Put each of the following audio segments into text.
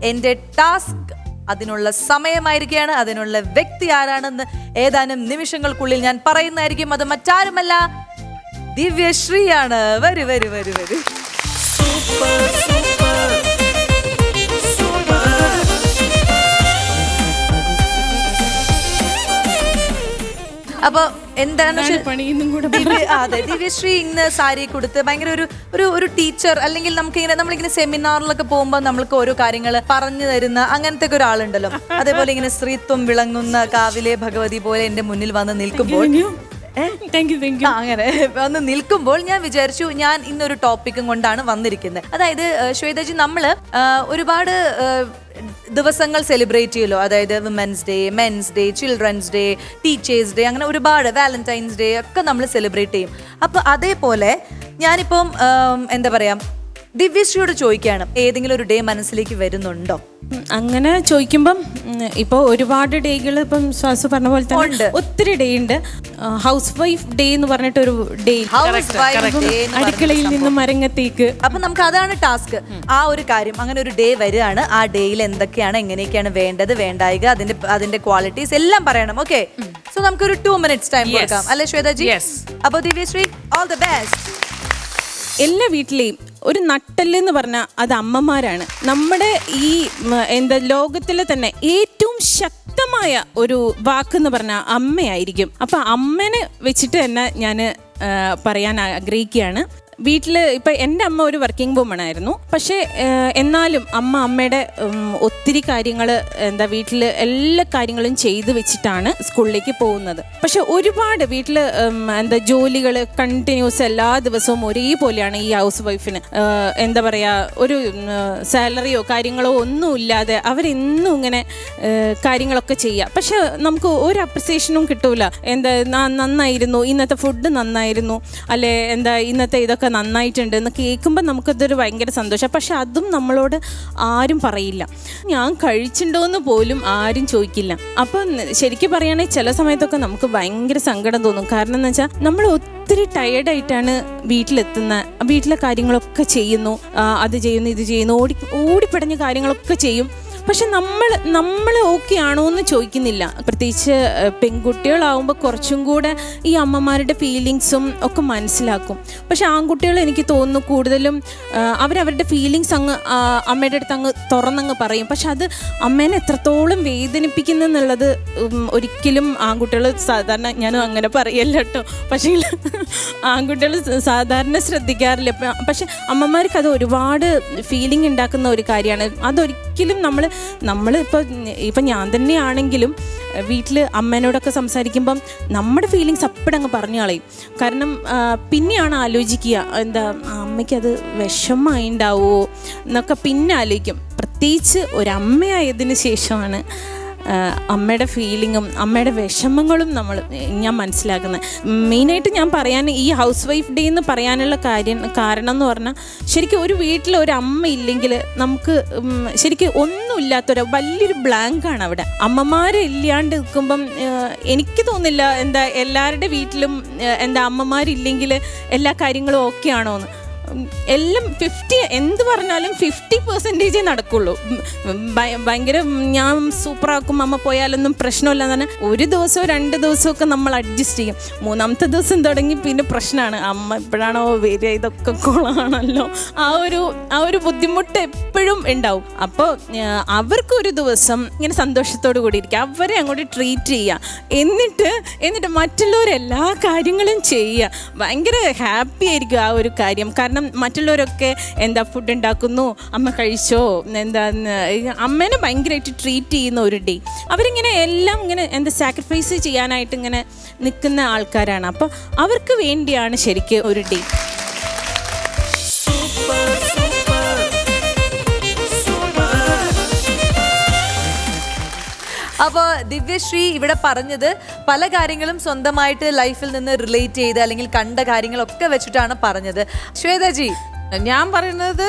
എൻ്റെ ടാസ്ക് അതിനുള്ള സമയമായിരിക്കുകയാണ്. അതിനുള്ള വ്യക്തി ആരാണെന്ന് ഏതാനും നിമിഷങ്ങൾക്കുള്ളിൽ ഞാൻ പറയുന്നതായിരിക്കും. അത് മറ്റാരുമല്ല, ദിവ്യശ്രീയാണ്. വരൂ വരൂ വരൂ വരൂ. അപ്പൊ എന്താണ് അതെ, ദിവ്യശ്രീ ഇന്ന് സാരി കൊടുത്ത് ഭയങ്കര ഒരു ടീച്ചർ, അല്ലെങ്കിൽ നമ്മളിങ്ങനെ സെമിനാറിലൊക്കെ പോകുമ്പോൾ നമ്മൾക്ക് ഓരോ കാര്യങ്ങൾ പറഞ്ഞു തരുന്ന അങ്ങനത്തെ ഒക്കെ ഒരാളുണ്ടല്ലോ. അതേപോലെ ഇങ്ങനെ സ്ത്രീത്വം വിളങ്ങുന്ന കാവിലെ ഭഗവതി പോലെ എന്റെ മുന്നിൽ വന്ന് നിൽക്കുമ്പോൾ അങ്ങനെ വന്ന് നിൽക്കുമ്പോൾ ഞാൻ വിചാരിച്ചു ഞാൻ ഇന്നൊരു ടോപ്പിക്കും കൊണ്ടാണ് വന്നിരിക്കുന്നത്. അതായത് ശ്വേതജി, നമ്മള് ഒരുപാട് ദിവസങ്ങൾ സെലിബ്രേറ്റ് ചെയ്യുമല്ലോ. അതായത് women's day, men's day, children's day, teachers day, അങ്ങനെ ഒരുപാട്, വാലന്റൈൻസ് ഡേ ഒക്കെ നമ്മൾ സെലിബ്രേറ്റ് ചെയ്യും. അപ്പോൾ അതേപോലെ ഞാനിപ്പം എന്താ പറയാ, ദിവ്യശ്രീയോട് ചോദിക്കുകയാണ്, ഏതെങ്കിലും ഒരു ഡേ മനസ്സിലേക്ക് വരുന്നുണ്ടോ? അങ്ങനെ ചോദിക്കുമ്പം ഇപ്പോൾ ഒരുപാട് ഡേകൾ, ഇപ്പം ശ്വാസ പറഞ്ഞ പോലെ തന്നെ ഒത്തിരി ഡേ ഉണ്ട്. ഹൗസ് വൈഫ് ഡേ എന്ന് പറഞ്ഞിട്ടൊരു ഡേ, അടുക്കളയിൽ നിന്ന് മരങ്ങത്തേക്ക്. അപ്പൊ നമുക്ക് അതാണ് ടാസ്ക്. ആ ഒരു കാര്യം, അങ്ങനെ ഒരു ഡേ വരികയാണ്. ആ ഡേയിൽ എന്തൊക്കെയാണ്, എങ്ങനെയൊക്കെയാണ് വേണ്ടത്, വേണ്ടായിക, അതിന്റെ ക്വാളിറ്റീസ് എല്ലാം പറയണം. ഓക്കെ, സോ നമുക്കൊരു 2 minutes ടൈം കൊടുക്കാം അല്ലെ ശ്വേതജി? അപ്പൊ ദിവ്യശ്രീ, ഓൾ ദ ബെസ്റ്റ്. എല്ലാ വീട്ടിലെയും ഒരു നട്ടെല്ലെന്ന് പറഞ്ഞാൽ അത് അമ്മമാരാണ്. നമ്മുടെ ഈ ലോകത്തിലെ തന്നെ ഏറ്റവും ശക്തമായ ഒരു വാക്കെന്ന് പറഞ്ഞാൽ അമ്മയായിരിക്കും. അപ്പം അമ്മനെ വെച്ചിട്ട് തന്നെ ഞാൻ പറയാൻ ആഗ്രഹിക്കുകയാണ്. വീട്ടിൽ ഇപ്പം എൻ്റെ അമ്മ ഒരു വർക്കിംഗ് വുമൺ ആയിരുന്നു. പക്ഷേ എന്നാലും അമ്മയുടെ ഒത്തിരി കാര്യങ്ങൾ വീട്ടിൽ എല്ലാ കാര്യങ്ങളും ചെയ്തു വെച്ചിട്ടാണ് സ്കൂളിലേക്ക് പോകുന്നത്. പക്ഷെ ഒരുപാട് വീട്ടിൽ ജോലികൾ കണ്ടിന്യൂസ് എല്ലാ ദിവസവും ഒരേപോലെയാണ് ഈ ഹൗസ് വൈഫിന്. എന്താ പറയുക, ഒരു സാലറിയോ കാര്യങ്ങളോ ഒന്നുമില്ലാതെ അവരെന്നും ഇങ്ങനെ കാര്യങ്ങളൊക്കെ ചെയ്യുക. പക്ഷെ നമുക്ക് ഒരു അപ്രിസിയേഷനും കിട്ടൂല. നന്നായിരുന്നു, ഇന്നത്തെ ഫുഡ് നന്നായിരുന്നു, അല്ലെ ഇന്നത്തെ ഇതൊക്കെ നന്നായിട്ടുണ്ട് എന്ന് കേൾക്കുമ്പോൾ നമുക്കതൊരു ഭയങ്കര സന്തോഷം. പക്ഷെ അതും നമ്മളോട് ആരും പറയില്ല. ഞാൻ കഴിച്ചിട്ടുണ്ടോയെന്ന് പോലും ആരും ചോദിക്കില്ല. അപ്പം ശരിക്കും പറയുകയാണെങ്കിൽ ചില സമയത്തൊക്കെ നമുക്ക് ഭയങ്കര സങ്കടം തോന്നും. കാരണം എന്ന് വെച്ചാൽ നമ്മൾ ഒത്തിരി ടയേർഡായിട്ടാണ് വീട്ടിലെത്തുന്നത്. വീട്ടിലെ കാര്യങ്ങളൊക്കെ ചെയ്യുന്നു, അത് ചെയ്യുന്നു, ഇത് ചെയ്യുന്നു, ഓടിപ്പടഞ്ഞ കാര്യങ്ങളൊക്കെ ചെയ്യും. പക്ഷെ നമ്മൾ ഓക്കെ ആണോ എന്ന് ചോദിക്കുന്നില്ല. പ്രത്യേകിച്ച് പെൺകുട്ടികളാവുമ്പോൾ കുറച്ചും കൂടെ ഈ അമ്മമാരുടെ ഫീലിങ്സും ഒക്കെ മനസ്സിലാക്കും. പക്ഷെ ആൺകുട്ടികൾ എനിക്ക് തോന്നുന്നു കൂടുതലും അവരവരുടെ ഫീലിങ്സ് അങ്ങ് അമ്മയുടെ അടുത്ത് അങ്ങ് തുറന്നങ്ങ് പറയും. പക്ഷെ അത് അമ്മേനെ എത്രത്തോളം വേദനിപ്പിക്കുന്നെന്നുള്ളത് ഒരിക്കലും ആൺകുട്ടികൾ സാധാരണ, ഞാനും അങ്ങനെ പറയല്ല കേട്ടോ, പക്ഷേ ആൺകുട്ടികൾ സാധാരണ ശ്രദ്ധിക്കാറില്ല. പക്ഷെ അമ്മമാർക്ക് അത് ഒരുപാട് ഫീലിംഗ് ഉണ്ടാക്കുന്ന ഒരു കാര്യമാണ്. അതൊരിക്കലും നമ്മൾ ഇപ്പം ഞാൻ തന്നെയാണെങ്കിലും വീട്ടിൽ അമ്മേനോടൊക്കെ സംസാരിക്കുമ്പം നമ്മുടെ ഫീലിങ്സ് അപ്പോഴങ്ങ് പറഞ്ഞു കളയും. കാരണം പിന്നെയാണ് ആലോചിക്കുക, അമ്മയ്ക്കത് വിഷമമായി ഉണ്ടാവുമോ എന്നൊക്കെ പിന്നെ ആലോചിക്കും. പ്രത്യേകിച്ച് ഒരമ്മയായതിനു ശേഷമാണ് അമ്മയുടെ ഫീലിങ്ങും അമ്മയുടെ വിഷമങ്ങളും ഞാൻ മനസ്സിലാക്കുന്നത്. മെയിനായിട്ട് ഞാൻ പറയാൻ ഈ ഹൗസ് വൈഫ് ഡേ എന്ന് പറയാനുള്ള കാരണം എന്ന് പറഞ്ഞാൽ, ശരിക്കും ഒരു വീട്ടിൽ ഒരു അമ്മ ഇല്ലെങ്കിൽ നമുക്ക് ശരിക്കും ഒന്നുമില്ലാത്തൊരു വലിയൊരു ബ്ലാങ്കാണ് അവിടെ. അമ്മമാരില്ലാണ്ട് നിൽക്കുമ്പം എനിക്ക് തോന്നില്ല എല്ലാവരുടെ വീട്ടിലും അമ്മമാരില്ലെങ്കിൽ എല്ലാ കാര്യങ്ങളും ഓക്കെ ആണോ എന്ന്. എല്ലാം 50 എന്ത് പറഞ്ഞാലും 50% നടക്കുള്ളൂ. ഭയങ്കര ഞാൻ സൂപ്പറാക്കും, അമ്മ പോയാലൊന്നും പ്രശ്നമില്ല എന്ന് പറഞ്ഞാൽ ഒരു ദിവസമോ 2 ദിവസമൊക്കെ നമ്മൾ അഡ്ജസ്റ്റ് ചെയ്യും. 3ാമത്തെ ദിവസം തുടങ്ങി പിന്നെ പ്രശ്നമാണ്, അമ്മ എപ്പോഴാണോ വരിക, ഇതൊക്കെ കൊളാണല്ലോ. ആ ഒരു ബുദ്ധിമുട്ട് എപ്പോഴും ഉണ്ടാവും. അപ്പോൾ അവർക്കൊരു ദിവസം ഇങ്ങനെ സന്തോഷത്തോടു കൂടി ഇരിക്കുക, അവരെ അങ്ങോട്ട് ട്രീറ്റ് ചെയ്യുക, എന്നിട്ട് മറ്റുള്ളവരെല്ലാ കാര്യങ്ങളും ചെയ്യുക. ഭയങ്കര ഹാപ്പി ആയിരിക്കും ആ ഒരു കാര്യം. കാരണം മറ്റുള്ളവരൊക്കെ ഫുഡ് ഉണ്ടാക്കുന്നു, അമ്മ കഴിച്ചോ, അമ്മേനെ ഭയങ്കരമായിട്ട് ട്രീറ്റ് ചെയ്യുന്ന ഒരു ഡേ. അവരിങ്ങനെ എല്ലാം ഇങ്ങനെ സാക്രിഫൈസ് ചെയ്യാനായിട്ട് ഇങ്ങനെ നിൽക്കുന്ന ആൾക്കാരാണ്. അപ്പോൾ അവർക്ക് വേണ്ടിയാണ് ശരിക്കും ഒരു ഡേ. അപ്പോൾ ദിവ്യശ്രീ ഇവിടെ പറഞ്ഞത് പല കാര്യങ്ങളും സ്വന്തമായിട്ട് ലൈഫിൽ നിന്ന് റിലേറ്റ് ചെയ്ത് അല്ലെങ്കിൽ കണ്ട കാര്യങ്ങളൊക്കെ വെച്ചിട്ടാണ് പറഞ്ഞത്. ശ്വേതജി, ഞാൻ പറയുന്നത്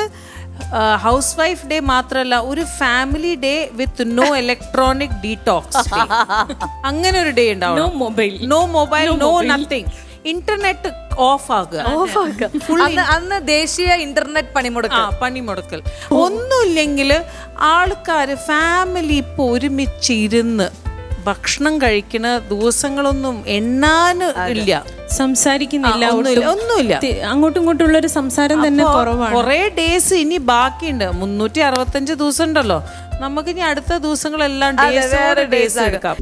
ഹൗസ് വൈഫ് ഡേ മാത്രമല്ല, ഒരു family day with no electronic detox. അങ്ങനെ ഒരു ഡേ ഉണ്ടാവും. No mobile, no nothing. Internet off ആകുക. അന്ന് ദേശീയ ഇന്റർനെറ്റ് പണിമുടക്ക്. പണിമുടക്കൽ. ഒന്നുമില്ലെങ്കിൽ ആൾക്കാര് ഫാമിലി ഇപ്പൊ ഒരുമിച്ചിരുന്ന് ഭക്ഷണം കഴിക്കുന്ന ദിവസങ്ങളൊന്നും എണ്ണാന് ഇല്ല, സംസാരിക്കുന്നില്ല, ഒന്നുമില്ല. അങ്ങോട്ടും ഇങ്ങോട്ടും ഉള്ളൊരു സംസാരം തന്നെ കുറവാണ്. കുറെ ഡേയ്സ് ഇനി ബാക്കിയുണ്ട്. 365 ദിവസം ഉണ്ടല്ലോ. നമുക്ക് ഇനി അടുത്ത ദിവസങ്ങളെല്ലാം ഡേയ്സ് എടുക്കാം.